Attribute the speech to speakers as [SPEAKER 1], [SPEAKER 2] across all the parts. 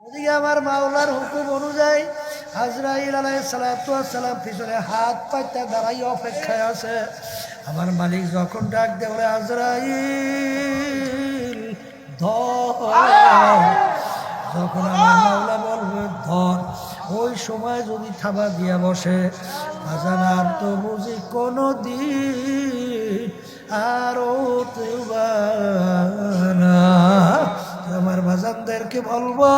[SPEAKER 1] ওদিকে আমার মাওলার হুকুম অনুযায়ী আজরাইল আলাইহিস সালাতু ওয়াস সালাম পিছনে হাত পাইতে দাঁড়াই অপেক্ষায় আছে। আমার মালিক যখন ডাক দেয় বলে আজরাইল ধর, যখন আমার মাওলা বলবে ধর, ওই সময় যদি থাবা দিয়া বসে বাজান আর তো বুঝি কোনো দিন আর না। আমার বাজানদেরকে বলবো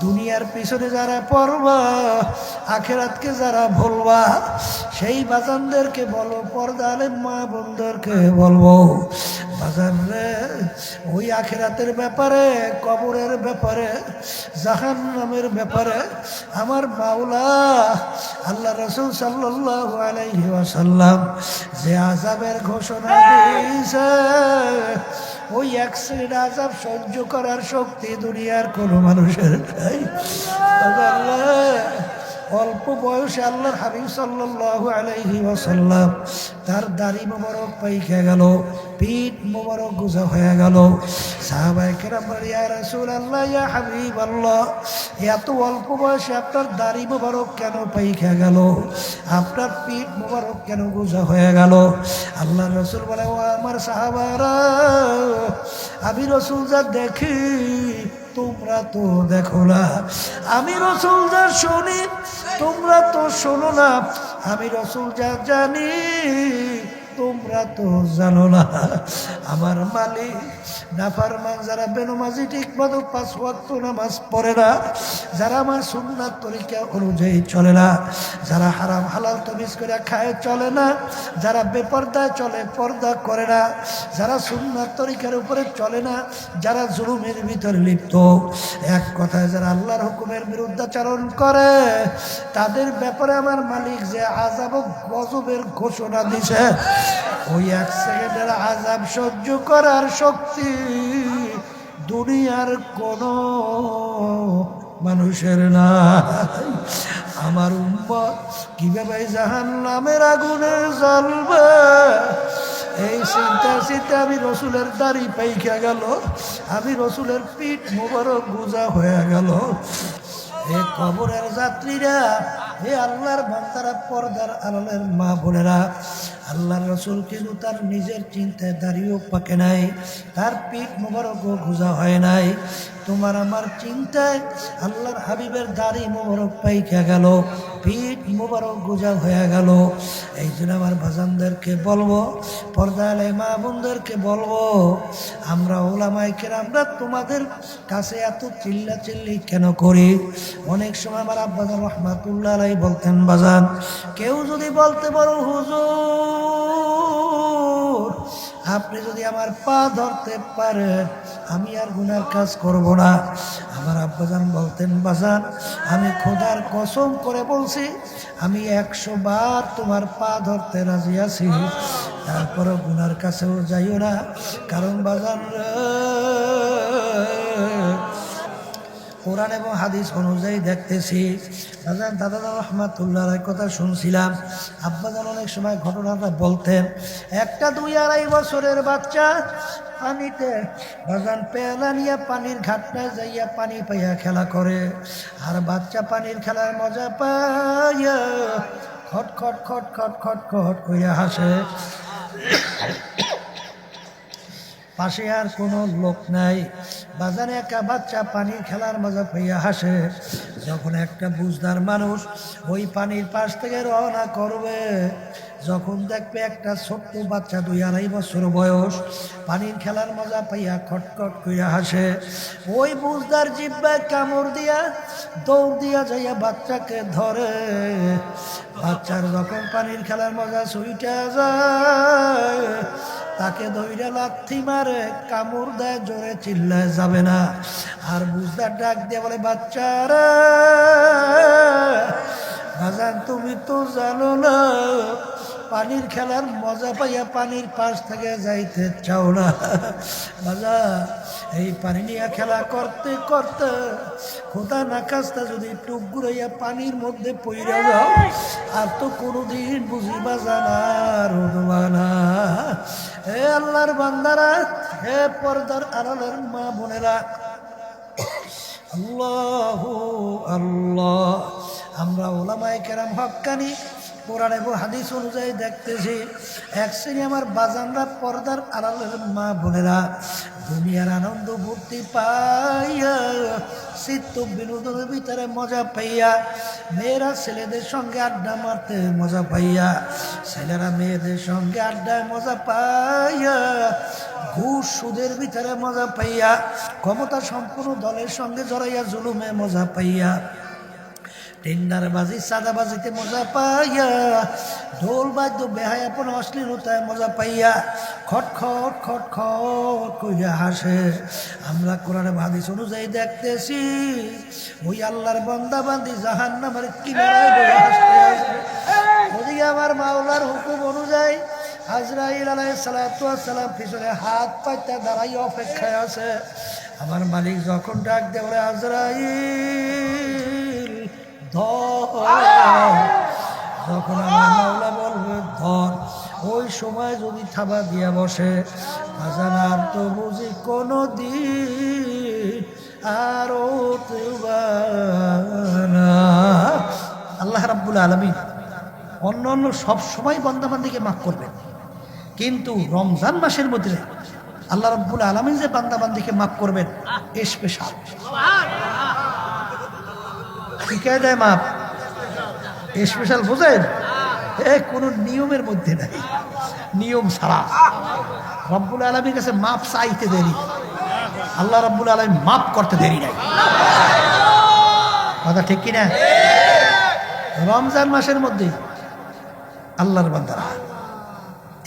[SPEAKER 1] দুনিয়ার পিছনে যারা পড়বা আখেরাতকে যারা ভুলবা সেই বাজানদেরকে বলো, পর্দালে মা বোনদেরকে বলবো বাজান রে ওই আখেরাতের ব্যাপারে, কবরের ব্যাপারে, জাহান্নামের ব্যাপারে আমার মাওলা আল্লাহ রাসূল সাল্লাল্লাহু আলাইহি ওয়াসাল্লাম যে আযাবের ঘোষণা দিয়েছে ওই এক শ্রেণীর আযাব সহ্য করার শক্তি দুনিয়ার কোনো মানুষের নাই। অল্প বয়সে আল্লাহর হাবিব সাল্লাল্লাহু আলাইহি ওয়াসাল্লাম তার দাড়ি মোবারক পাইকে গেল, পিঠ মোবারক গুজা হয়ে গেল। সাহাবায়ে কেরাম বলে ইয়া রাসূলুল্লাহ, ইয়া হাবিবাল্লাহ, এত অল্প বয়সে আপনার দাড়ি মোবারক কেন পাইকে গেল, আপনার পিঠ মোবারক কেন গুজা হয়ে গেল? আল্লাহ রাসূল বলে ও আমার সাহাবারা, আমি রাসূল যা দেখি তোমরা তো দেখো না, আমি রাসূল যা শুনি তোমরা তো শোনো না, আমি রাসূল যা জানি তোমরা তো জানো না। আমার মালিক নাফরমান যারা বেনমাজি ঠিক মতো 5 ওয়াক্ত নামাজ পড়ে না, যারা আমার সুন্নাত তরিকা অনুযায়ী চলে না, যারা হারাম হালাল তমিজ করে খায় চলে না, যারা বেপর্দায় চলে পর্দা করে না, যারা সুন্নাত তরিকার উপরে চলে না, যারা জুলুমের ভিতরে লিপ্ত, এক কথায় যারা আল্লাহর হুকুমের বিরুদ্ধাচরণ করে, তাদের ব্যাপারে আমার মালিক যে আযাব ও গজবের ঘোষণা দিছে ওই এক সেকেন্ডের আযাব সহ্য করার শক্তি দুনিয়ার কোনো মানুষের নাই। আমার উম্মত কিভাবে জাহান্নামের আগুনে জ্বলবে এই চিন্তা আমি রসুলের দাড়ি পাইকা গেল, আমি রসুলের পিঠ মোবারক গুজা হয়ে গেল। এ কবরের যাত্রীরা, হে আল্লাহর বান্দারা, পর্দার আড়ালের মা বোনেরা, আল্লাহর রসুল কিন্তু তার নিজের চিন্তায় দাঁড়িয়েও পাকে নাই, তার পিঠ মোবারকও গুজা হয় নাই। তোমার আমার চিন্তায় আল্লাহর হাবিবের দাড়ি মোবারক পাইকা গেল, পিঠ মোবারক গুজা হয়ে গেল। এই জন্য আমার ভাজানদেরকে বলবো, পর্দালে মা বোনদেরকে বলবো, আমরা ওলামায়ে কেরামরা তোমাদের কাছে এত চিল্লাচিল্লি কেন করি? অনেক সময় আমার আব্বাজান রহমাতুল্লাহ আলাইহি বলতেন, বাজান কেউ যদি বলতে পারো হুজুর আপনি যদি আমার পা ধরতে পারেন আমি আর গুনার কাজ করব না। আমার আব্বাজান বলতেন, বাজান আমি খোদার কসম করে বলছি আমি 100 বার তোমার পা ধরতে রাজি আছি, তারপরও গুনার কাছেও যাইও না। কারণ বাজান কোরআন এবং হাদিস অনুযায়ী দেখতেছি, বাজান দাদা রহমাতুল্লাহ কথা শুনছিলাম, আব্বাজান অনেক সময় ঘটনাটা বলতেন, একটা 2-2.5 বছরের বাচ্চা পানিতে বাজান পেয়ালা নিয়ে পানির ঘাটটায় যাইয়া পানি পাইয়া খেলা করে, আর বাচ্চা পানির খেলার মজা পাইয়া খট খট খট খট খট খট কইয়া হাসে। পাশে আর কোনো লোক নাই, বাজারে একা বাচ্চা পানির খেলার মজা পাইয়া হাসে। যখন একটা বুঝদার মানুষ ওই পানির পাশ থেকে রওনা করবে, যখন দেখবে একটা ছোট্ট বাচ্চা 2-2.5 বছর বয়স পানির খেলার মজা পাইয়া খটখট কইয়া হাসে, ওই বুঝদার জিব্বায় কামড় দিয়া দৌড় দিয়া যাইয়া বাচ্চাকে ধরে। বাচ্চার যখন পানির খেলার মজা ছুইটা যায়, তাকে ধইরা লাথি মারে, কামড় দেয়, জোরে চিল্লায় যাবে না। আর বুঝদার ডাক দিয়ে বলে, বাচ্চারা বাজান তুমি তো জানো না পানির খেলার মজা পাইয়া পানির পাশ থেকে যাইতে চাও না। বাজা এই পানি নিয়ে খেলা করতে করতে খোদা না খাস্তা যদি টুক ঘুরাইয়া পানির মধ্যে পইরা যাও আর তো কোনোদিন বুঝিবা জানার উঠবা না। হে আল্লাহর বান্দারা, হে পর্দার আড়ালের মা বোনেরা, আল্লাহু আল্লাহ। আমরা ওলামায়ে কেরাম হক্কানি কোরআন এবং হাদিস অনুযায়ী দেখতেছি, এক শ্রেণী আমার বাজানরা পর্দার আড়ালের মা বোনেরা দুনিয়ার আনন্দ ভর্তি পাইয়া, চিত্ত বিনোদনের ভিতরে মজা পাইয়া, মেয়েরা ছেলেদের সঙ্গে আড্ডা মারতে মজা পাইয়া, ছেলেরা মেয়েদের সঙ্গে আড্ডায় মজা পাইয়া, ঘুষ সুদের ভিতরে মজা পাইয়া, ক্ষমতা সম্পূর্ণ দলের সঙ্গে জড়াইয়া জুলুমে মজা পাইয়া, টেন্ডারবাজি সাদাবাজিতে মজা পাইয়া, ঢোল বাদ্য বেহায়াপন অশ্লীলতায় মজা পাইয়া খটখট খটখট কইয়া হাসে। আমরা কোরআনে হাদিস অনুযায়ী দেখতেছি ওই আল্লাহর বান্দা বান্দি জাহান্নামের কিনারায় বসে হাসতে আসবে। ওদিকে আমার মাওলার হুকুম অনুযায়ী আজরাইল আলাইহিস সালাতু ওয়াস সালাম পিছনে হাত পাইতে দাঁড়াই অপেক্ষায় আছে। আমার মালিক যখন ডাক দেয়, ওরে আজরাইল ধর, যখন আমার মাওলা বলবে ধর, ওই সময় যদি থাবা দিয়া বসে, আজানার তো বুঝি কোনো দিন আর আল্লাহ রাব্বুল আলামিন অন্য অন্য সব সময় বান্দাবান্দিকে মাফ করবেন, কিন্তু রমজান মাসের মধ্যে আল্লাহ রাব্বুল আলামিন যে বান্দাবান্দিকে মাফ করবেন স্পেশাল। শিখায় দেয় মাপ স্পেশাল, বোঝেন? কোনো নিয়মের মধ্যে নাই, নিয়ম ছাড়া রব্বুল আলামিনের কাছে মাপ চাইতে দেরি, আল্লাহ রব্বুল আলামিন মাপ করতে দেরি নাই। কথা ঠিক কিনা? রমজান মাসের মধ্যে আল্লাহর বান্দারা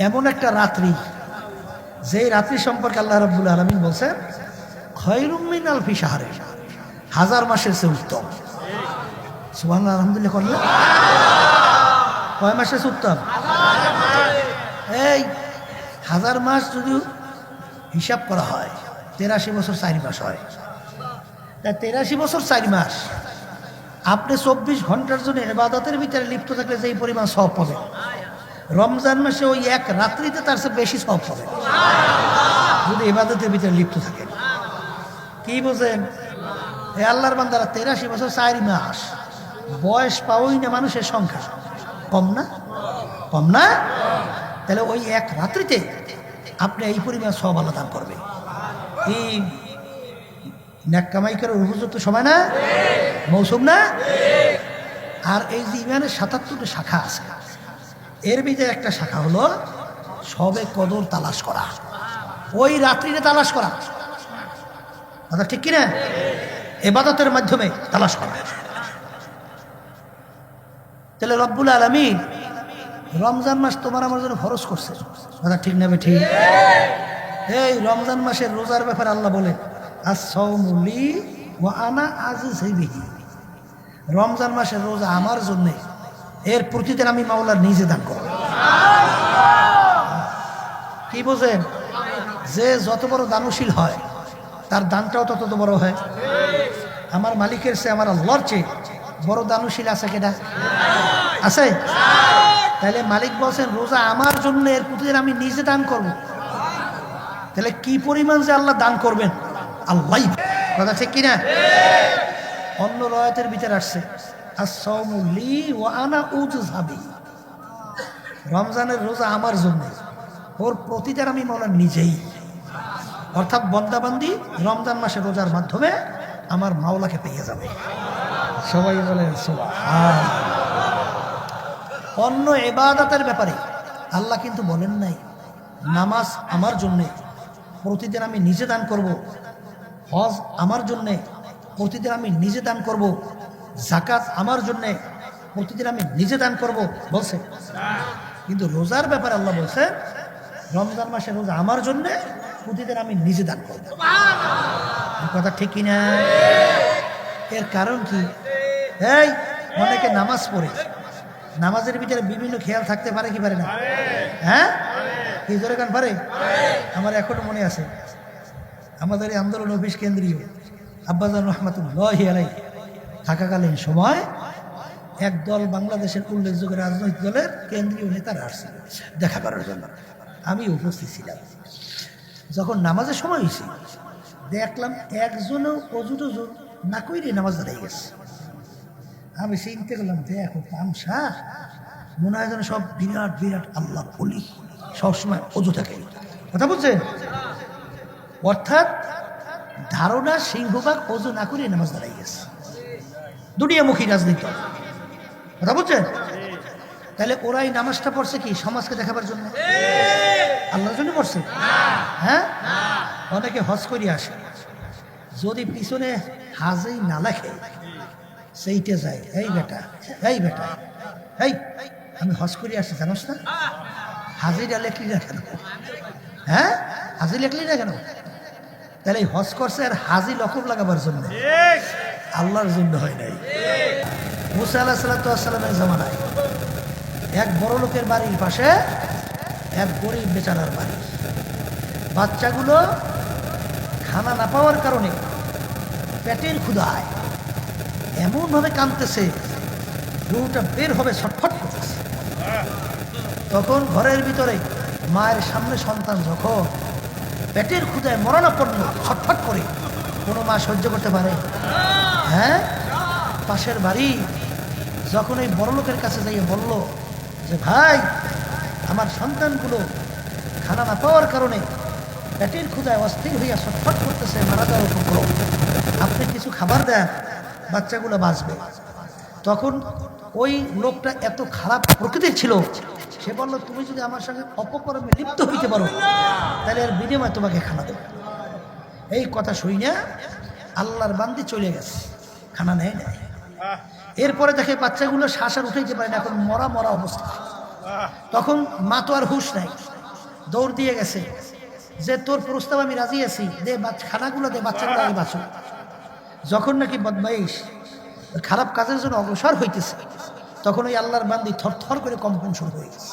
[SPEAKER 1] এমন একটা রাত্রি, যেই রাত্রি সম্পর্কে আল্লাহ রব্বুল আলামিন বলছেন খায়রুম মিন আলফি শাহর, হাজার মাসের চেয়ে উত্তম। সুবহানাল্লাহ, আলহামদুলিল্লাহ করলেন। কয় মাসের চেয়ে উত্তম? এই হাজার মাস যদি হিসাব করা হয় 83 বছর 4 মাস হয়, তাই 83 বছর 4 মাস আপনি 24 ঘন্টার জন্য ইবাদতের ভিতরে লিপ্ত থাকলে যেই পরিমাণ সওয়াব পাবেন, রমজান মাসে ওই এক রাত্রিতে তার চেয়ে বেশি সওয়াব পাবেন যদি ইবাদতের ভিতরে লিপ্ত থাকেন। কি বোঝেন? এ আল্লাহর বান্দারা 83 বছর 4 মাস বয়স পাওই না, মানুষের সংখ্যা কম না? কম না? তাহলে ওই এক রাত্রিতে আপনি এই পরিমাণ সওয়াব আল্লাহ দান করবে। এই নেক কামাই করার উপযুক্ত সময় না? মৌসুম না? আর এই যে ইমানের 77টা শাখা আছে, এর ভিতরে একটা শাখা হলো সবে কদর তালাশ করা, ওই রাত্রিতে তালাশ করা। কথা ঠিক কিনা? ইবাদতের মাধ্যমে তালাশ করা। তাহলে রব্বুল আলামিন রমজান মাস তোমার আমার জন্য ফরজ করছে। কথা ঠিক না? ঠিক। এই রমজান মাসের রোজার ব্যাপারে আল্লাহ বলে আস-সাওমু লি ওয়া আনা আজিজু বিহি, রমজান মাসের রোজা আমার জন্য, এর প্রতিদিন আমি মাওলা নিজে দান করব। কি বোঝেন? যে যত বড় দানশীল হয় তার দানটাও তত বড় হয়। আমার মালিকের চেয়ে, আমার আল্লাহর চেয়ে বড় দানশীল আছে কেনা? আছে? তাহলে মালিক বলছেন রোজা আমার জন্য, এর প্রতিদিন আমি নিজে দান করব। তাহলে কি পরিমাণ যে আল্লাহ দান করবেন আল্লাহ। কথা ঠিক কিনা? অন্য রয়াতের ভিতরে আসছে আস-সাওমু লি ওয়া আনা উজযা বিহি, রমজানের রোজা আমার জন্য, ওর প্রতিদান আমি মাওলা নিজেই। অর্থাৎ বন্দাবান্দি রমজান মাসে রোজার মাধ্যমে আমার মাওলাকে পেয়ে যাবে। সবাই বলেন সুবহান। অন্য ইবাদতের ব্যাপারে আল্লাহ কিন্তু বলেন নাই নামাজ আমার জন্যে, প্রতিদিন আমি নিজে দান করব, হজ আমার জন্যে, প্রতিদিন আমি নিজে দান করব, যাকাত আমার জন্যে, প্রতিদিন আমি নিজে দান করব বলছে। কিন্তু রোজার ব্যাপারে আল্লাহ বলছে রমজান মাসে রোজা আমার জন্যে, প্রতিদিন আমি নিজে দান করব। কথা ঠিক কিনা? এর কারণ কি? এই অনেকে নামাজ পড়ে, নামাজের ভিতরে বিভিন্ন খেয়াল থাকতে পারে কি পারে না? হ্যাঁ, কি জোরে গান পারে? আমার এখনো মনে আছে, আমাদের এই আন্দোলন অফিস কেন্দ্রীয় আব্বাজান রহমাতুল্লাহি আলাইহি থাকাকালীন সময় একদল বাংলাদেশের উল্লেখযোগ্য রাজনৈতিক দলের কেন্দ্রীয় নেতারা আসছে দেখা করার জন্য। আমি উপস্থিত ছিলাম। যখন নামাজের সময় হয়েছে দেখলাম একজনও অজু টজু না কইরে নামাজ দাঁড়িয়ে গেছে। আমি চিনতে গেলাম দেখো তামসা, মনে হয় যেন সব বিরাট বিরাট আল্লাহ বলি সবসময় অজু থাকে। কথা বলছেন? অর্থাৎ ধারণা সিংহভাগ অজু না করে নামাজ দাঁড়াই গেছে। দুনিয়ামুখী রাজনীতি। কথা বলছেন? তাহলে ওরাই নামাজটা পড়ছে কি সমাজকে দেখাবার জন্য? আল্লাহর জন্য পড়ছে? হ্যাঁ, অনেকে হজ করিয়া আসে, যদি পিছনে হাজেই না লেখে সেইটা যায়, এই বেটা এই বেটা এই আমি হজ করিয়া আসছি জানোস না, হাজিরা লেখলি না কেন? হ্যাঁ, হাজি লেখলি না কেন? তাহলে হজ করছে আর হাজি লকব লাগাবার জন্য, আল্লাহর জন্য হয় নাই। মুসা আলাইহিস সালামের জামানায় এক বড় লোকের বাড়ির পাশে এক গরিব বেচারার বাড়ি। বাচ্চাগুলো খানা না পাওয়ার কারণে পেটের ক্ষুধায় এমনভাবে কাঁদতেছে, রুটা বের হবে ছটফট করতেছে। তখন ঘরের ভিতরে মায়ের সামনে সন্তান যখন পেটের ক্ষুধায় মরণাপন্ন ছটফট করে, কোনো মা সহ্য করতে পারে? হ্যাঁ, পাশের বাড়ি যখন এই বড় লোকের কাছে যাইয়ে বলল যে ভাই, আমার সন্তানগুলো খানা না পাওয়ার কারণে পেটের ক্ষুধায় অস্থির হইয়া ছটফট করতেছে, মারা যাওয়ার উপক্রম, আপনি কিছু খাবার দেন, বাচ্চাগুলো বাঁচবে। তখন ওই লোকটা এত খারাপ প্রকৃতির ছিল, সে বলল তুমি যদি আমার সঙ্গে অপকর্মে লিপ্ত হইতে পারো তাহলে এর বিনিময়ে তোমাকে খানা দেব। এই কথা শুই না আল্লাহর বান্দি চলে গেছে, খানা নেয় নাই। এরপরে দেখে বাচ্চাগুলো শ্বাস আর উঠাইতে পারে না, এখন মরা মরা অবস্থা। তখন মা তো আর হুঁশ নাই, দৌড় দিয়ে গেছে যে তোর প্রস্তাব আমি রাজি আছি, দে খানাগুলো দে, বাচ্চাগুলো আগে বাঁচো। যখন নাকি বদমাইশ খারাপ কাজের জন্য অগ্রসর হইতেছে, তখন ওই আল্লাহর বান্দি থরথর করে কম্পন শুরু হয়ে গেছে।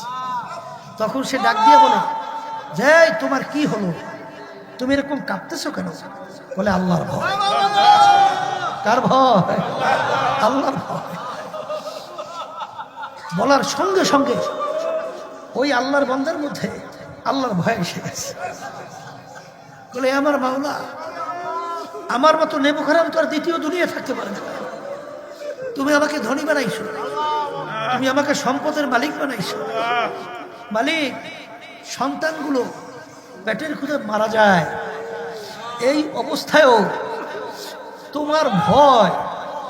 [SPEAKER 1] তখন সে ডাক দিয়ে বলে যে তোমার কি হলো, তুমি এরকম কাঁপতেছো কেন? বলে আল্লাহর ভয়। কার ভয়? আল্লাহর ভয়। বলার সঙ্গে সঙ্গে ওই আল্লাহর বান্দার মধ্যে আল্লাহর ভয় এসে গেছে। বলে আমার মাওলা, আমার মতো নেবু খারাম তো আর দ্বিতীয় দুনিয়া থাকতে পারে না। তুমি আমাকে ধনী বানাইছো, তুমি আমাকে সম্পদের মালিক বানাইছো। মালিক, সন্তানগুলো পেটের ক্ষুধে মারা যায়, এই অবস্থায়ও তোমার ভয়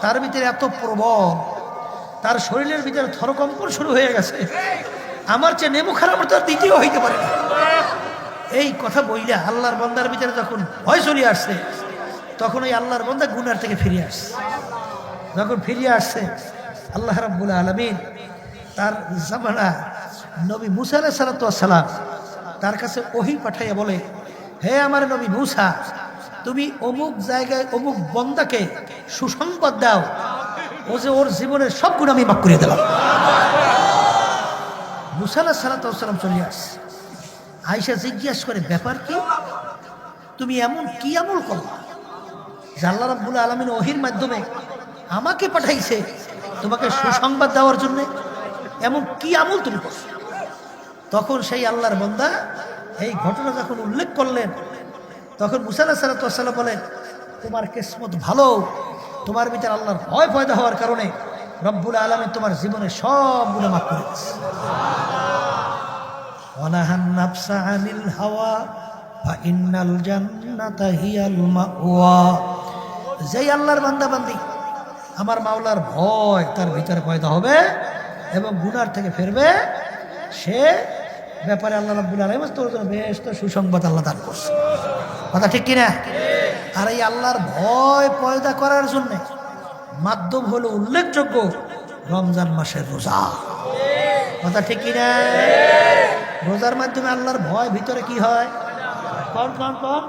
[SPEAKER 1] তার ভিতরে এত প্রবল, তার শরীরের ভিতরে থরকম্পন শুরু হয়ে গেছে, আমার চেয়ে নেবু খারাপ তো আর দ্বিতীয় হইতে পারে না। এই কথা বইলা আল্লাহর বান্দার ভিতরে যখন ভয় চলে আসছে, তখন ওই আল্লাহর বান্দা গুনার থেকে ফিরে আসছে। যখন ফিরিয়ে আসছে, আল্লাহ রাব্বুল আলামিন তার জামানা নবী মুসা আলাইহিস সালাম তার কাছে ওহী পাঠাইয়া বলে, হে আমার নবী মুসা, তুমি অমুক জায়গায় অমুক বন্দাকে সুসংবাদ দাও, ও যে ওর জীবনের সব গুণ আমি মাফ করে দিলাম। মুসা আলাইহিস সালাম চলে আসছে। আয়েশা জিজ্ঞাসা করে, ব্যাপার কি? তুমি এমন কি আমল করলা যে আল্লাহ রাব্বুল আলামিন ওহীর মাধ্যমে আমাকে পাঠাইছে তোমাকে সুসংবাদ দেওয়ার জন্য? এমন কি আমল তুমি করছো? তখন সেই আল্লাহর বান্দা এই ঘটনা যখন উল্লেখ করলেন, তখন মুসা আলাইহিস সালাম বলেন, তোমার কিসমত ভালো, তোমার ভিতরে আল্লাহর ভয় পয়দা হওয়ার কারণে রব্বুল আলামিন তোমার জীবনে সব গুনাহ মাফ করে দিয়েছে। ওয়ানাহান নাফসা আনিল হাওয়া ফা ইন্নাল জান্নাতা হিয়াল মাওয়া। যেই আল্লাহর বান্দা বান্দি আমার মাওলার ভয় তার ভিতরে পয়দা হবে এবং গুনার থেকে ফিরবে, সে ব্যাপারে আল্লাহ রাব্বুল আলামিন তোর জন্য বেশ তো সুসংবাদ আল্লাহ দান করছে। কথা ঠিক কিনা? আর এই আল্লাহর ভয় পয়দা করার জন্য মাধ্যম হলো উল্লেখযোগ্য রমজান মাসের রোজা। কথা ঠিক কিনা? রোজার মাধ্যমে আল্লাহর ভয় ভিতরে কি হয়? কম কম কম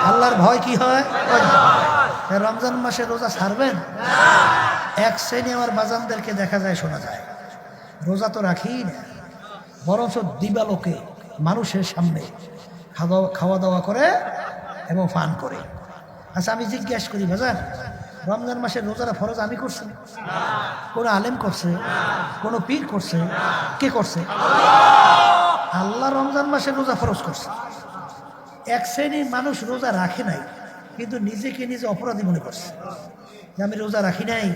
[SPEAKER 1] আল্লাহর ভয় কি হয়? রমজান মাসে রোজা ছাড়বেন? এক শ্রেণী আমার বাজানদেরকে দেখা যায়, শোনা যায়, রোজা তো রাখি না, বরঞ্চ দিবালোকে মানুষের সামনে খাওয়া দাওয়া করে এবং পান করে। আচ্ছা, আমি জিজ্ঞাসা করি, বাজান, রমজান মাসের রোজারা ফরজ আমি করছি? কোনো আলেম করছে? কোনো পীর করছে? কে করছে? আল্লাহ রমজান মাসের রোজা ফরজ করছে। এক শ্রেণীর মানুষ রোজা রাখে নাই, কিন্তু নিজেকে নিজে অপরাধী মনে করছে যে আমি রোজা রাখি নাই,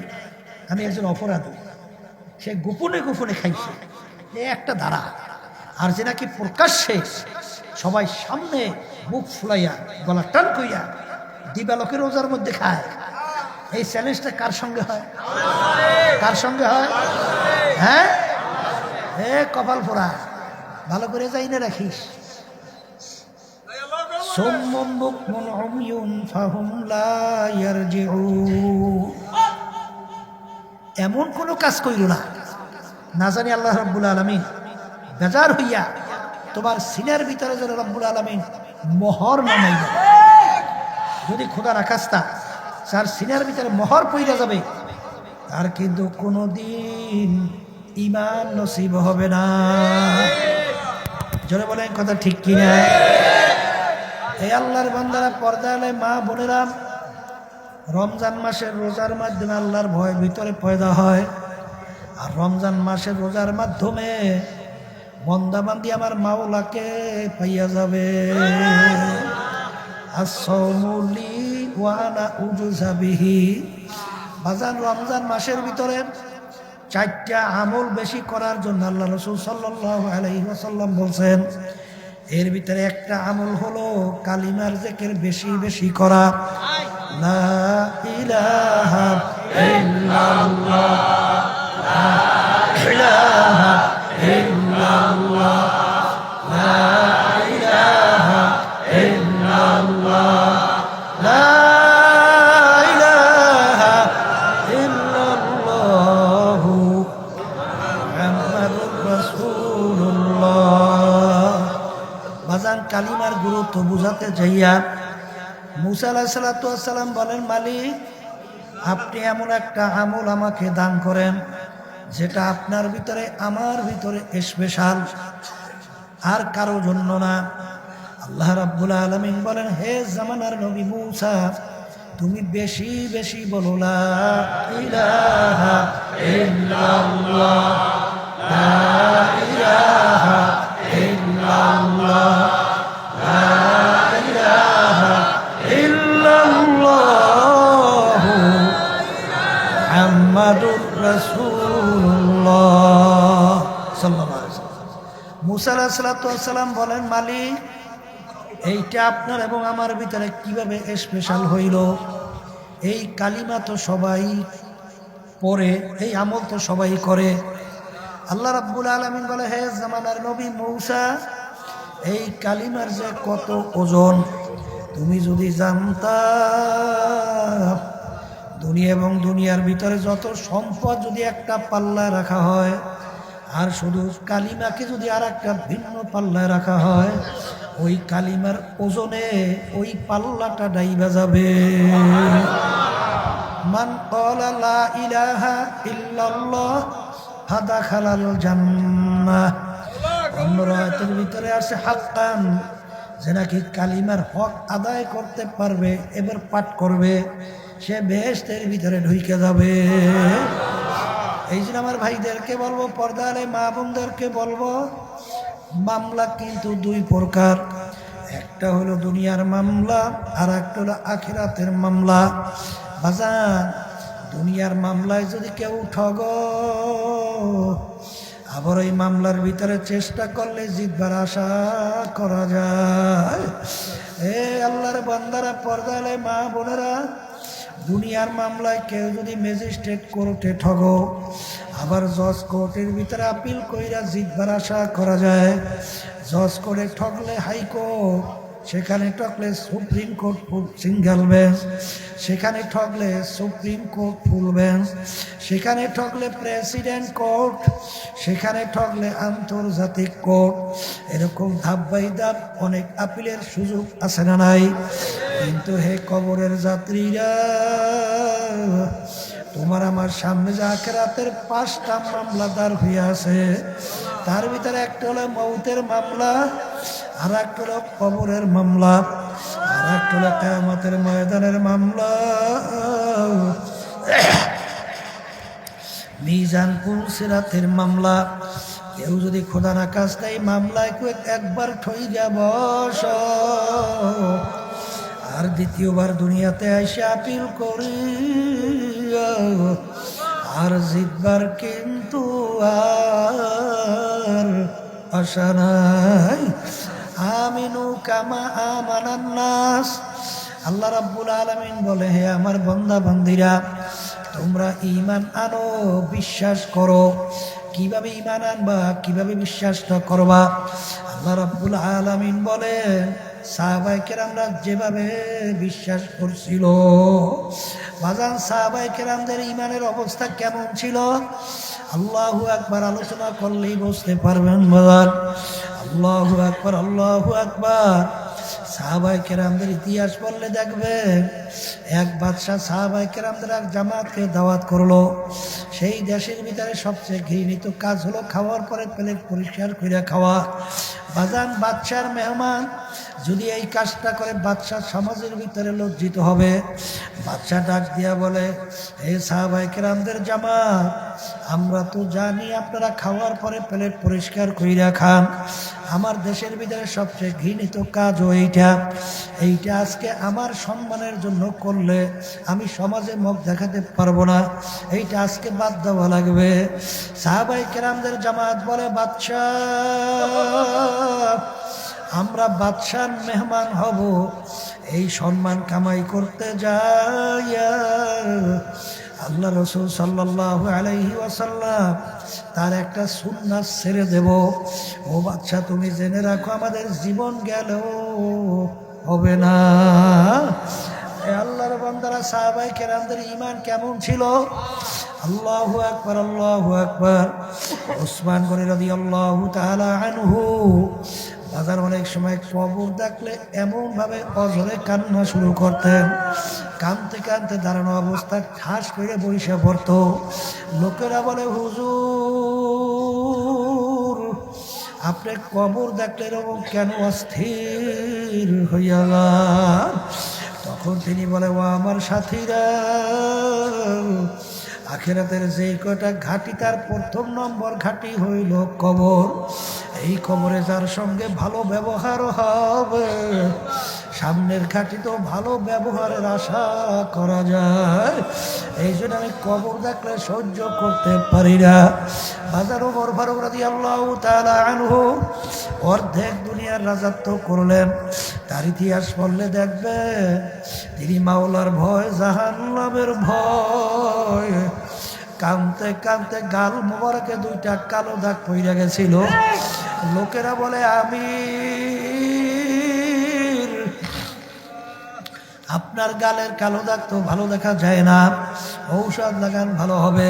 [SPEAKER 1] আমি একজন অপরাধী। সে গোপনে গোপনে খাইছে, এ একটা ধারা। আর যে নাকি প্রকাশ্যে সবাই সামনে মুখ ফুলাইয়া গলা টান কইয়া দিবালোকে রোজার মধ্যে খায়, এই চ্যালেঞ্জটা কার সঙ্গে হয়? কার সঙ্গে হয়? হ্যাঁ, হে কপাল পোড়া, ভালো করে যাই না রাখিস। এমন কোনো কাজ কইল না, না জানি আল্লাহ রাব্বুল আলামিন বেজার হইয়া তোমার সিনার ভিতরে যেন রাব্বুল আলামিন মোহর নামাই দেয়। যদি খোদা না খাস্তা যার সিনার ভিতরে মোহর পইরা যাবে, তার কিন্তু কোনোদিন ঈমান নসিব হবে না। জোরে বলেন কথা ঠিক কিনা? এই আল্লাহর বান্দারা, পর্দালে মা বোনেরা, রমজান মাসের রোজার মাধ্যমে আল্লাহর ভয় ভিতরে পয়দা হয়। আর রমজান মাসের রোজার মাধ্যমে বন্দাবান্দি আমার মাওলাকে পাইয়া যাবে। আসসাউমুলি ওয়া আনা উজযা বিহি। বাজান, রমজান মাসের ভিতরে 4টা আমল বেশি করার জন্য আল্লাহ রাসূল সাল্লাল্লাহু আলাইহি ওয়াসাল্লাম বলছেন। এর ভিতরে একটা আমল হলো কালিমার জিকির বেশি বেশি করা। লা ইলাহা ইল্লাল্লাহ, লা ইলাহা ইল্লাল্লাহ, লা ইলাহা ইল্লাল্লাহ, লা ইলাহা ইল্লাল্লাহ মুহাম্মাদুর রাসূলুল্লাহ। বাজান, কালিমার গুরুত্ব বুঝাতে যাইয়া মুসা আলাইহিস সালাতু ওয়াস সালাম বলেন, মালিক আপনি এমন একটা আমল আমাকে দান করেন যেটা আপনার ভিতরে আমার ভিতরে স্পেশাল, আর কারো জন্য না। আল্লাহ রাব্বুল আলামিন বলেন, হে জামানার নবী মুসা, তুমি বেশি বেশি বলো লা ইলাহা ইল্লাল্লাহ, লা ইলাহা ইল্লাল্লাহ, লা ইলাহা ইল্লাল্লাহ মুহাম্মাদুর রাসূলুল্লাহ সাল্লাল্লাহু আলাইহি ওয়াসাল্লাম। মুসা আলাইহিস সালাতু ওয়াস সালাম বলেন, মালিক এইটা আপনার এবং আমার ভিতরে কিভাবে স্পেশাল হইল? এই কালিমা তো সবাই পড়ে, এই আমল তো সবাই করে। আল্লাহ রাব্বুল আলামিন বলে, হে জামানার নবী মূসা, এই কালিমার যে কত ওজন তুমি যদি জানতা, দুনিয়া এবং দুনিয়ার ভিতরে যত সম্পদ যদি একটা পাল্লায় রাখা হয়, আর শুধু কালিমাকে যদি আর একটা ভিন্ন পাল্লায় রাখা হয়, ওই কালিমার ওজনে ওই পাল্লাটা ডাইবা যাবে। মান ক্বালা লা ইলাহা ইল্লাল্লাহ ফাদাখালাল জান্নাহ। অন্য রায়াতের ভিতরে আছে হাক্কান, যে নাকি কালিমার হক আদায় করতে পারবে, এবার পাঠ করবে, সে বেহেশতের ভিতরে ঢুকে যাবে। এই জন্য আমার ভাইদেরকে বলবো, পর্দারে মা বোনদেরকে বলবো, মামলা কিন্তু 2 প্রকার। একটা হলো দুনিয়ার মামলা, আর একটা হলো আখিরাতের মামলা। বাজান, দুনিয়ার মামলায় যদি কেউ ঠগ, আবার ওই মামলার ভিতরে চেষ্টা করলে জিতবার আশা করা যায়। এ আল্লাহর বান্দারা, পর্দালে মা বোনেরা, দুনিয়ার মামলায় কেউ যদি ম্যাজিস্ট্রেট কোর্টে ঠগ, আবার জজ কোর্টের ভিতরে আপিল কইরা জিতবার আশা করা যায়। জজ কোর্টে ঠকলে হাইকোর্ট, সেখানে ঠকলে সুপ্রিম কোর্ট সিঙ্গেল বেঞ্চ, সেখানে ঠকলে সুপ্রিম কোর্ট ফুল বেঞ্চ, সেখানে ঠকলে প্রেসিডেন্ট কোর্ট, সেখানে ঠকলে আন্তর্জাতিক কোর্ট। এরকম ধাপ বাই ধাপ অনেক আপিলের সুযোগ আছে না নাই? কিন্তু হে কবরের যাত্রীরা, তোমার আমার সামনে যে আখিরাতের 5টা মামলা দাঁড় হয়ে আছে, তার ভিতরে একটা হলো মৌতের মামলা, আর একটা হলো কবরের মামলা, আর একটা হলো কিয়ামতের ময়দানের মামলা। মিজান পুলসিরাতের মামলা। কেউ যদি খোদা না কাজ নেই মামলায় একবার ঠই যাব, আর দ্বিতীয়বার দুনিয়াতে এসে আপিল করি আর জিতবার কিন্তু আর আশা নাই। আমিনু কামা আমানান নাস। আল্লাহ রাব্বুল আলামিন বলে, হে আমার বান্দা বান্দিরা, তোমরা ঈমান আনো, বিশ্বাস করো। কিভাবে ঈমান আনবা, কিভাবে বিশ্বাসটা করবা? আল্লাহ রাব্বুল আলামিন বলেন, সাহাবায়ে কেরামরা যেভাবে বিশ্বাস করছিল, বাজান সাহাবায়ে কেরামদের ঈমানের অবস্থা কেমন ছিল? আল্লাহু আকবার আলোচনা করলেই বুঝতে পারবেন বাজান। আল্লাহু আকবার, আল্লাহু আকবার। সাহাবায়ে কেরামদের ইতিহাস বললে দেখবেন, এক বাদশাহ সাহাবায়ে কেরামদের এক জামাতকে দাওয়াত করলো। সেই দেশের ভিতরে সবচেয়ে ঘৃণিত কাজ হলো খাওয়ার পরে প্লেট পরিষ্কার করে খাওয়া। বাজান, বাদশার মেহমান যদি এই কাজটা করে, বাদশাহ সমাজের ভিতরে লজ্জিত হবে। বাদশাহ ডাক দিয়া বলে, হে সাহাবায়ে কেরামদের জামাত, আমরা তো জানি আপনারা খাওয়ার পরে প্লেট পরিষ্কার কইরা খান। আমার দেশের ভিতরে সবচেয়ে ঘৃণিত কাজও এইটা আজকে আমার সম্মানের জন্য করলে আমি সমাজে মুখ দেখাতে পারবো না, এইটা আজকে বাদ দেওয়া লাগবে। সাহাবায়ে কেরামদের জামাত বলে, বাদশাহ, আমরা বাদশার মেহমান হব, এই সম্মান কামাই করতে যাই আল্লাহ রাসূল সাল্লাল্লাহু আলাইহি ওয়াসাল্লাম তার একটা সুন্নাত ছেড়ে দেব। ও বাদশা, তুমি জেনে রাখো, আমাদের জীবন গেলেও হবে না। আল্লাহর বান্দারা, সাহাবায়ে কেরামদের ঈমান কেমন ছিল? আল্লাহু আকবার, আল্লাহু আকবার। উসমান গনি রাদিয়াল্লাহু তাআলা আনহু বাজার অনেক সময় কবর দেখলে এমনভাবে অঝরে কান্না শুরু করতেন, কাঁদতে কাঁদতে দাঁড়ানো অবস্থায় ঠাস করে বসে পড়তো। লোকেরা বলে, হুজুর, আপনি কবর দেখলে এরকম কেন অস্থির হইয়া যান? তখন তিনি বলে, ও আমার সাথীরা, আখিরাতের যেই কয়টা ঘাঁটি, তার প্রথম নম্বর ঘাঁটি হইল কবর। এই কবরে যার সঙ্গে ভালো ব্যবহার হবে, সামনের ঘাঁটি তো ভালো ব্যবহারের আশা করা যায়। এই জন্য আমি কবর দেখলে সহ্য করতে পারি না। বাজার ওমর ফারুক রাদিয়াল্লাহু তাআলা আনহু অর্ধেক দুনিয়ার রাজত্ব করলেন। তার ইতিহাস পড়লে দেখবে, তিনি মাওলার ভয়, জাহান্নামের ভয়, কাঁদতে কাঁদতে গাল মোবারকে দুইটা কালো দাগ পইরা গেছিল। লোকেরা বলে, আমির, আপনার গালের কালো দাগ তো ভালো দেখা যায় না, ঔষধ লাগান, ভালো হবে।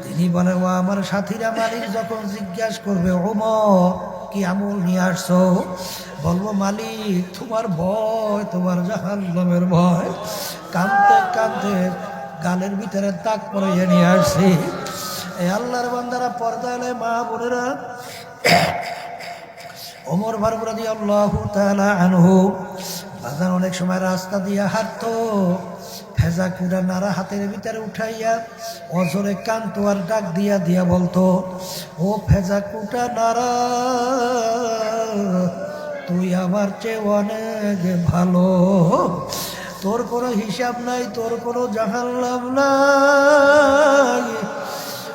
[SPEAKER 1] তিনি বলে, ও আমার সাথীরা, মালিক যখন জিজ্ঞাসা করবে, ওমর কি আমল নিয়ে আসছো, বলবো, মালিক তোমার ভয়, তোমার জাহান্নামের ভয়। কাঁদতে কাঁদতে গালের ভিতরে দাগ পরাইয়া নিয়ে আসছি। এই আল্লাহর বান্দারা, পর্দায় মা বোনেরা, ওমর ফারুক রাদিয়াল্লাহু তাআলা আনহু বাজার অনেক সময় রাস্তা দিয়া হাঁটতো, ভেজা কুড়া নাড়া হাতের ভিতরে উঠাইয়া অজরে কানতো আর ডাক দিয়া দিয়া বলতো, ও ভেজা কুটা নাড়া, তুই আমার চেয়ে অনেক ভালো, তোর কোনো হিসাব নাই, তোর কোনো জাহান্নাম নাই,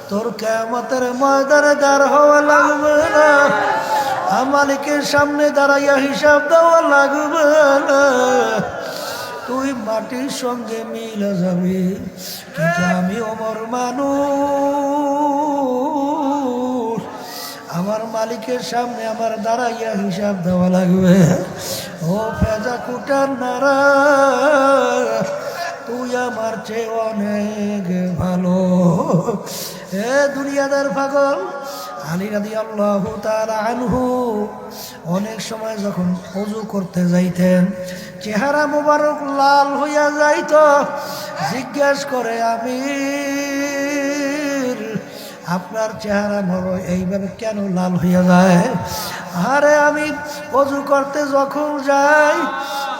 [SPEAKER 1] তোর কিয়ামতের ময়দানে দাঁড় হওয়া লাগবে না, মালিকের সামনে দাঁড়াইয়া হিসাব দেওয়া লাগবে না, তুই মাটির সঙ্গে মিলে যাবি। কিন্তু আমি ওমর মানুষ, আমার মালিকের সামনে আমার দাঁড়াইয়া হিসাব দেওয়া লাগবে। ও ফেজা কুটার নারা, তুই আমার চেয়ে অনেক ভালো। এ দুনিয়াদার পাগল, আলী রাদিয়াল্লাহু তাআলা আনহু অনেক সময় যখন ওযু করতে যাইতেন, চেহারা মোবারক লাল হইয়া যাইত। জিজ্ঞেস করে, আমির, আপনার চেহারা মোবারক এইভাবে কেন লাল হইয়া যায়? আরে আমি ওযু করতে যখন যাই,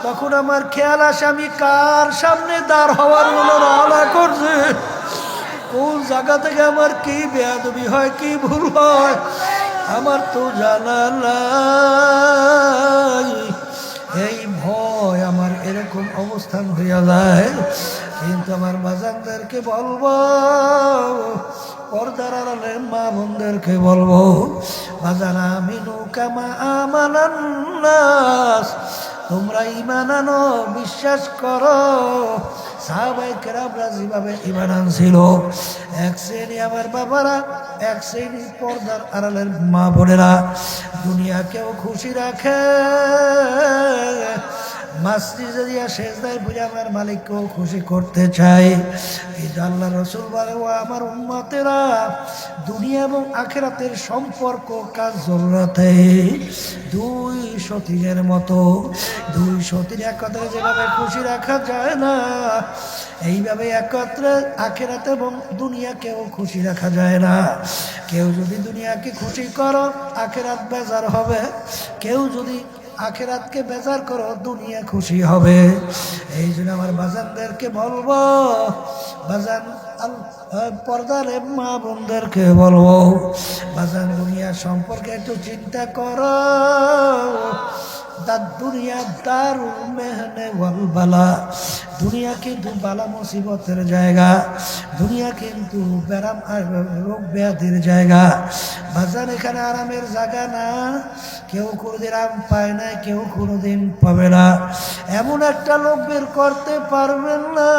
[SPEAKER 1] তখন আমার খেয়াল আসে আমি কার সামনে দাঁড় হওয়ার জন্য রওনা করছি, কোন জায়গা থেকে আমার কি বেয়াদবি হয়, কি ভুল হয়, আমার তো জানা নাই। এই ভয় আমার এরকম অবস্থান হইয়া যায়। কিন্তু আমার বাজানদেরকে বলবো, পর্দার আড়ালের মা বোনদেরকে বলবো, বাজান আমিনু কামা আমানান নাস, তোমরা ঈমান আনো, বিশ্বাস করো সাহাবায়ে কেরামরা যেভাবে ঈমান আনছিল। এক শ্রেণী আমার বাবারা, এক শ্রেণী পর্দার আড়ালের মা বোনেরা দুনিয়াকেও খুশি রাখে, মসজিদে দিয়া সেজদায় বুঝে আমার মালিককেও খুশি করতে চাই। কিন্তু আল্লাহ রাসূল বলে, ও আমার উম্মতেরা, দুনিয়া এবং আখিরাতের সম্পর্ক কাজ জরুরতে দুই সতীনের মতো। দুই সতীন একত্রে যেভাবে খুশি রাখা যায় না, এইভাবে একত্রে আখিরাত এবং দুনিয়াকেও খুশি রাখা যায় না। কেউ যদি দুনিয়াকে খুশি করো, আখিরাত বেজার হবে। কেউ যদি আখিরাতকে বেজার করো, দুনিয়া খুশি হবে। এই জন্য আমার বাজানদেরকে বলবো, বাজান পর্দার মা বোনদেরকে বলবো, বাজান দুনিয়া সম্পর্কে একটু চিন্তা করো। দুনিয়া দারুল মেহনে ওয়াল বালা, দুনিয়া কিন্তু বালা মুসিবতের জায়গা, দুনিয়া কিন্তু ব্যারাম আর রোগ ব্যাধির জায়গা। বাজার এখানে আরামের জায়গা না। কেউ কোনোদিন আরাম পায় না, কেউ কোনোদিন পাবে না। এমন একটা লোক বের করতে পারবেন না,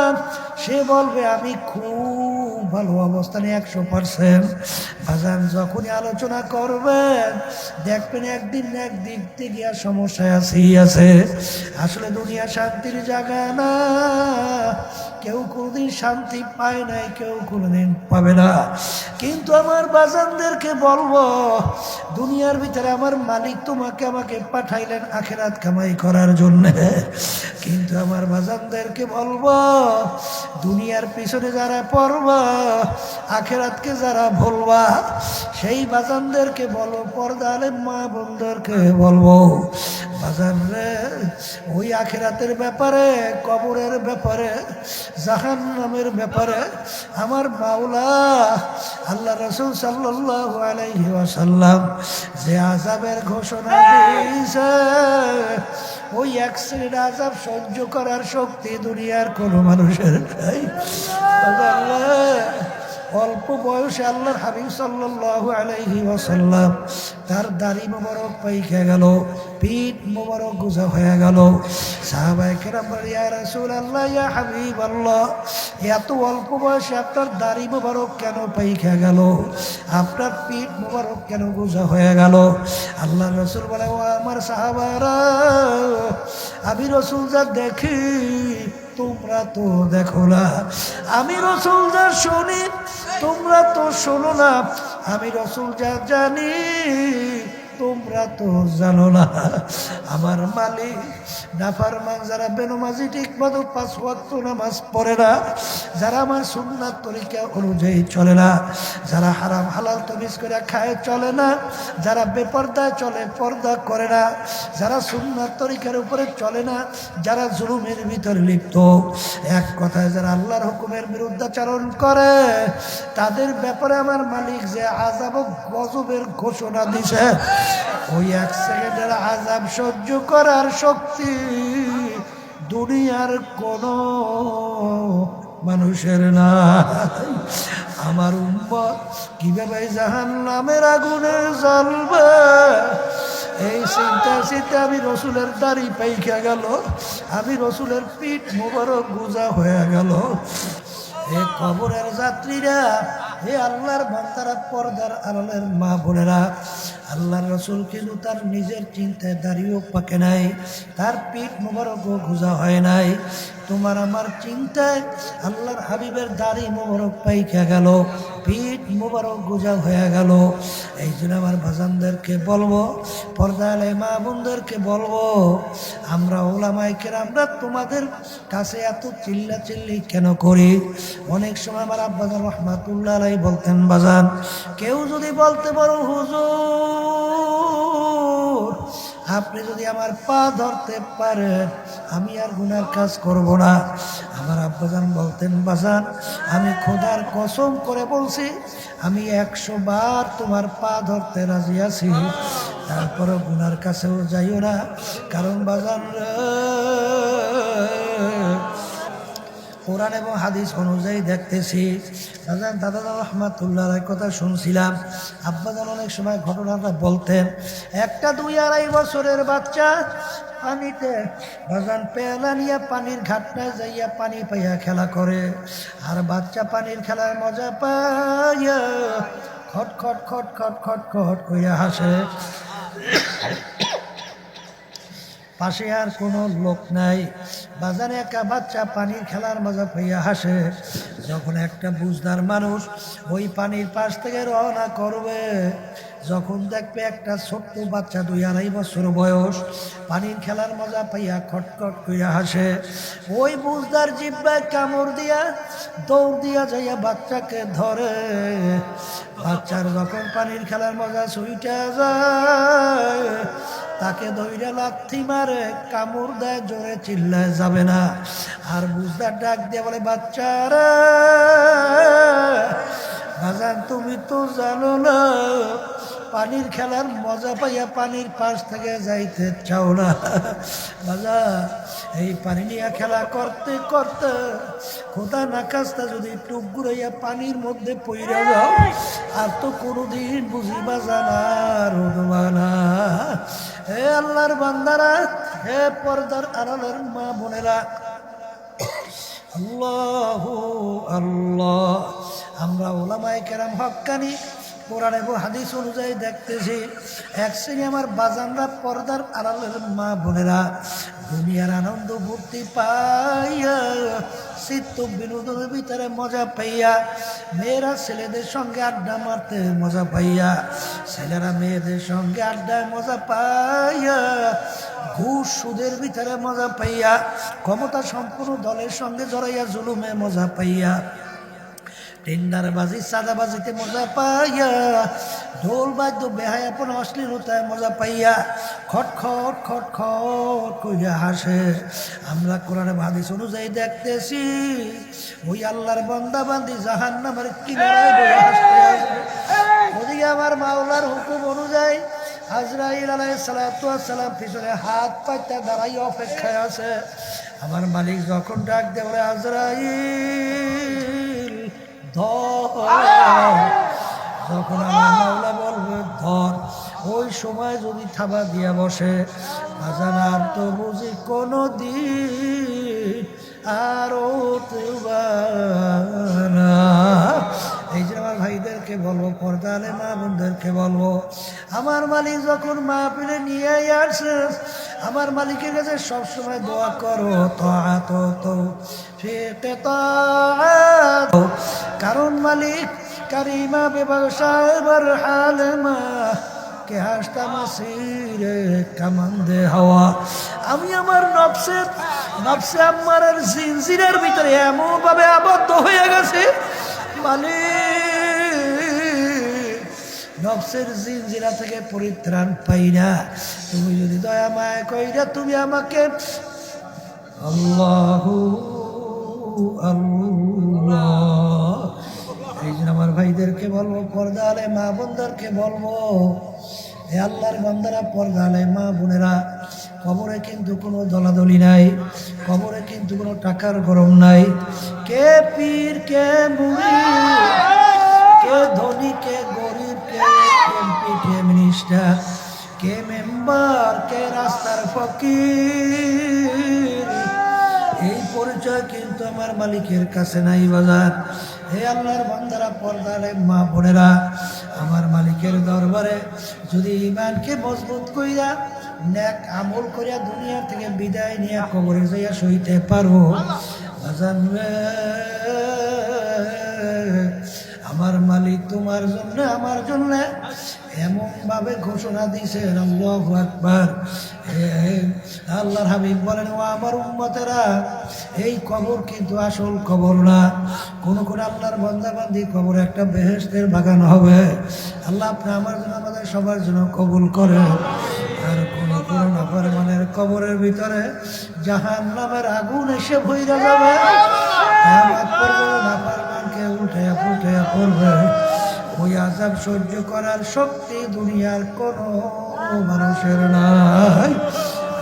[SPEAKER 1] সে বলবে আমি খুব ভালো অবস্থানে 100%। বাজান যখনই আলোচনা করবেন, দেখবেন একদিন না একদিক থেকে সমস্যায় আছে। আসলে দুনিয়া শান্তির জায়গা না। কেউ কোনোদিন শান্তি পায় নাই, কেউ কোনোদিন পাবে না। কিন্তু আমার বাজানদেরকে বলবো, দুনিয়ার ভিতরে আমার মালিক তোমাকে আমাকে পাঠাইলেন আখিরাত কামাই করার জন্য। কিন্তু আমার বাজানদেরকে বলবো, দুনিয়ার পিছনে যারা পড়বা, আখিরাতকে যারা ভুলবা, সেই বাজানদেরকে বলো, পর্দালের মা বোনদেরকে বলবো, বাজান রে, ওই আখিরাতের ব্যাপারে, কবরের ব্যাপারে, জাহান্নামের ব্যাপারে আমার মাওলা আল্লাহ রাসূল সাল্লাল্লাহু আলাইহি ওয়াসাল্লাম যে আযাবের ঘোষণা দিয়েছে, ওই এক শ্রেণীর আযাব সহ্য করার শক্তি দুনিয়ার কোনো মানুষের নাই। অল্প বয়সে আল্লাহর হাবিব সাল্লাল্লাহু আলাইহি ওয়াসাল্লাম তার দাড়ি মোবারক পাইকে গেল, পিঠ মোবারক গুজা হয়ে গেল। সাহাবায়ে কেরাম বলে, ইয়া রাসূলুল্লাহ, ইয়া হাবিবাল্লাহ, এত অল্প বয়সে আপনার দাড়ি মোবারক কেন পাইকে গেল, আপনার পিঠ মোবারক কেন গুজা হয়ে গেল? আল্লাহ রাসূল বলে, ও আমার সাহাবারা, আমি রাসূল যা দেখি তোমরা তো দেখো না, আমি রাসূল যা শুনি তোমরা তো শোনো না, আমি রাসূল যা জানি তোমরা তো জানো না। আমার মালিক নাফরমান যারা বেনমাজি ঠিক মতো 5 ওয়াক্ত নামাজ পড়ে না, যারা আমার সুন্নাত তরিকা অনুযায়ী চলে না, যারা হারাম হালাল তমিজ করে খায় চলে না, যারা বেপর্দায় চলে, পর্দা করে না, যারা সুন্নাত তরিকার উপরে চলে না, যারা জুলুমের ভিতরে লিপ্ত, এক কথায় যারা আল্লাহর হুকুমের বিরুদ্ধাচরণ করে, তাদের ব্যাপারে আমার মালিক যে আযাব ও গজবের ঘোষণা দিছে, ওই 1 সেকেন্ডের আযাব সহ্য করার শক্তি দুনিয়ার কোন মানুষের নাই। আমার উম্মত কিভাবে জাহান্নামের আগুনে জ্বলবে, এই চিন্তা আমি রসুলের দাড়ি পাইকা গেল, আমি রসুলের পিঠ মোবারক গুজা হয়ে গেল। এ কবরের যাত্রীরা, হে আল্লাহর বান্দারা, পর্দার আড়ালের মা বোনেরা, আল্লাহর রাসূল কিন্তু তার নিজের চিন্তায় দাড়িও পাকে নাই, তার পিঠ মোবারকও গুজা হয় নাই। তোমার আমার চিন্তায় আল্লাহর হাবিবের দাড়ি মোবারক পাইকা গেল, পিঠ মোবারক গুজা হয়ে গেল। এই জন্য আমার বাজানদেরকে বলবো, পর্দালে মা বোনদেরকে বলবো, আমরা ওলামায়ে কেরামরা তোমাদের কাছে এত চিল্লাচিল্লি কেন করি? অনেক সময় আমার আব্বাজান রহমাতুল্লাহ আলাইহি বলতেন, বাজান কেউ যদি বলতে পারো হুজুর আপনি যদি আমার পা ধরতে পারেন, আমি আর গুনার কাজ করব না। আমার আব্বাজান বলতেন, বাজান আমি খোদার কসম করে বলছি, আমি 100 বার তোমার পা ধরতে রাজি আছি, তারপরে গুনার কাছেও যাইও না। কারণ বাজান কোরআন এবং হাদিস অনুযায়ী দেখতেছি। দাদা রহমাতুল্লাহ কথা শুনছিলাম, আব্বাজান অনেক সময় ঘটনাটা বলতেন। একটা 2-2.5 বছরের বাচ্চা পানিতে বাজান পেয়ালা নিয়ে পানির ঘাটনায় যাইয়া পানি পাইয়া খেলা করে, আর বাচ্চা পানির খেলার মজা পাইয়া খট খট খট খট খট খট কইরা হাসে। পাশে আর কোনো লোক নাই, বাজারে একা বাচ্চা পানির খেলার মজা পাইয়া হাসে। যখন একটা বুঝদার মানুষ ওই পানির পাশ থেকে রওনা করবে, যখন দেখবে একটা ছোট্ট বাচ্চা 2-2.5 বছর বয়স পানির খেলার মজা পাইয়া খটখট কইয়া হাসে, ওই বুঝদার জিহ্বায় কামড় দিয়া দৌড় দিয়া যাইয়া বাচ্চাকে ধরে। বাচ্চার যখন পানির খেলার মজা ছুইটা যায়, তাকে ধইরা লাথি মারে, কামড় দেয়, জোরে চিল্লায় যাবে না। আর বুঝদার ডাক দিয়ে বলে, বাচ্চারা বাজান তুমি তো জানো না পানির খেলার মজা পাইয়া পানির পাশ থেকে যাইতে চাও না। বাজা এই পানি নিয়ে খেলা করতে করতে খোদা না কাজটা যদি একটু ঘুরাইয়া পানির মধ্যে পইরা যাও, আর তো কোনোদিন বুঝিবা জানার উঠবা না। হে আল্লাহর বান্দারা, হে পর্দার আড়ালের মা বোনেরা, আল্লাহু আল্লাহ, আমরা ওলামায়ে কেরাম হক্কানি কোরআন এবং হাদিস অনুযায়ী দেখতেছি, এক শ্রেণী আমার বাজানরা পর্দার আড়ালের মা বোনেরা দুনিয়ার আনন্দ ভর্তি পাইয়া চিত্ত বিনোদনের ভিতরে মজা পাইয়া, মেয়েরা ছেলেদের সঙ্গে আড্ডা মারতে মজা পাইয়া, ছেলেরা মেয়েদের সঙ্গে আড্ডায় মজা পাইয়া, ঘুষ সুদের ভিতরে মজা পাইয়া, ক্ষমতা সম্পূর্ণ দলের সঙ্গে জড়াইয়া জুলুমে মজা পাইয়া, টেন্ডারবাজি সাদাবাজিতে মজা পাইয়া, ঢোল বাদ্য বেহায়াপন অশ্লীলতায় মজা পাইয়া খট খট খট খট কইরা হাসে। আমরা কোরআন হাদিস অনুযায়ী দেখতেছি ওই আল্লাহর বান্দা বান্দি জাহান্নামের কিনারায় বসে হাসতে আসবে। ওদিকে আমার মাওলার হুকুম অনুযায়ী আজরাইল আলাইহিস সালাতু ওয়াস সালাম পিছনে হাত পাইতে দাঁড়াই অপেক্ষায় আছে। আমার মালিক যখন ডাক দেয়, বলে আজরাইল ধর। যখন আমার মাওলা বলবে ধর, ওই সময় যদি থাবা দিয়া বসে, বাজান আর তো বুঝি কোনো দিন আরো না। এই যে আমার ভাইদেরকে বলবো, পর্দালে মা বোনদেরকে বলবো, আমার মালিক যখন মাহফিলে নিয়ে আসে, আমার মালিকের কাছে সবসময় দোয়া করো, কারণ মালিক কারিমা বেবাসার হালেমা কে হাসতা মাসিরে কামান্দে হাওয়া। আমি আমার নফসে আম্মারের জিনজিরের ভিতরে এমন ভাবে আবদ্ধ হয়ে গেছে, মালিক নফসের জিনজিরা থেকে পরিত্রাণ পাই না। তুমি যদি দয়া মায়া কইরা তুমি আমাকে আল্লাহু আল্লাহ। এই জন্য আমার ভাইদেরকে বলবো, পর্দালে মা বোনদেরকে বলবো, এ আল্লাহর বান্দারা, পর্দালে মা বোনেরা, কবরে কিন্তু কোনো দলাদলি নাই, কবরে কিন্তু কোনো টাকার গরম নাই। কে পীর, কে মুড়ি, কে ধনী, কে গরিব, কে এমপি, কে মিনিস্টার, কে মেম্বার, কে রাস্তার ফকির, এই পরিচয় কিন্তু আমার মালিকের কাছে নাই বাজার। হে আল্লাহর বান্দারা, পর্দালে মা বোনেরা, আমার মালিকের দরবারে যদি ঈমানকে মজবুত কইরা নেক আমল করিয়া দুনিয়া থেকে বিদায় নিয়ে কবরে যাইয়া সইতে পারো বাজান রে, আমার মালিক তোমার জন্য আমার জন্য এমন ভাবে ঘোষণা দিয়েছেন, আল্লাহু আকবার। আল্লাহর হাবিব বলেন, ও আমার উম্মতেরা, এই কবর কিন্তু আসল কবর না। কোন কোন আল্লাহর বান্দাবান্দি কবর একটা বেহেশতের বাগান হবে। আল্লাহ আপনি আমার জন্য, আমাদের সবার জন্য কবুল করেন। আর কোন কোন নাফরমানের কবরের ভিতরে জাহান্নামের আগুন এসে ভইরা যাবে, নাফরমানকে উঠাইয়া ফুটাইয়া পড়বে। ওই আযাব সহ্য করার শক্তি দুনিয়ার কোনো মানুষের নাই।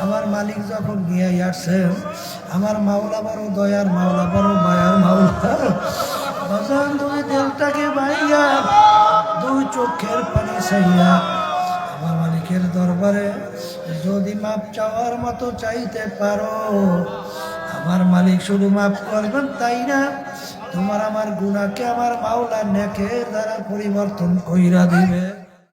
[SPEAKER 1] আমার মালিক যখন নিয়ে আসছেন, আমার মাওলা বড় দয়ার মাওলা, বড় মায়ার মাওলা। বাজান তুমি দিলটাকে বাইয়া, দুই চোখের পানি ছাইয়া আমার মালিকের দরবারে যদি মাপ চাওয়ার মতো চাইতে পারো, আমার মালিক শুধু মাফ করবেন তাই না, তোমার আমার গুনাহকে আমার মাওলা নেকের দ্বারা পরিবর্তন কইরা দিবে।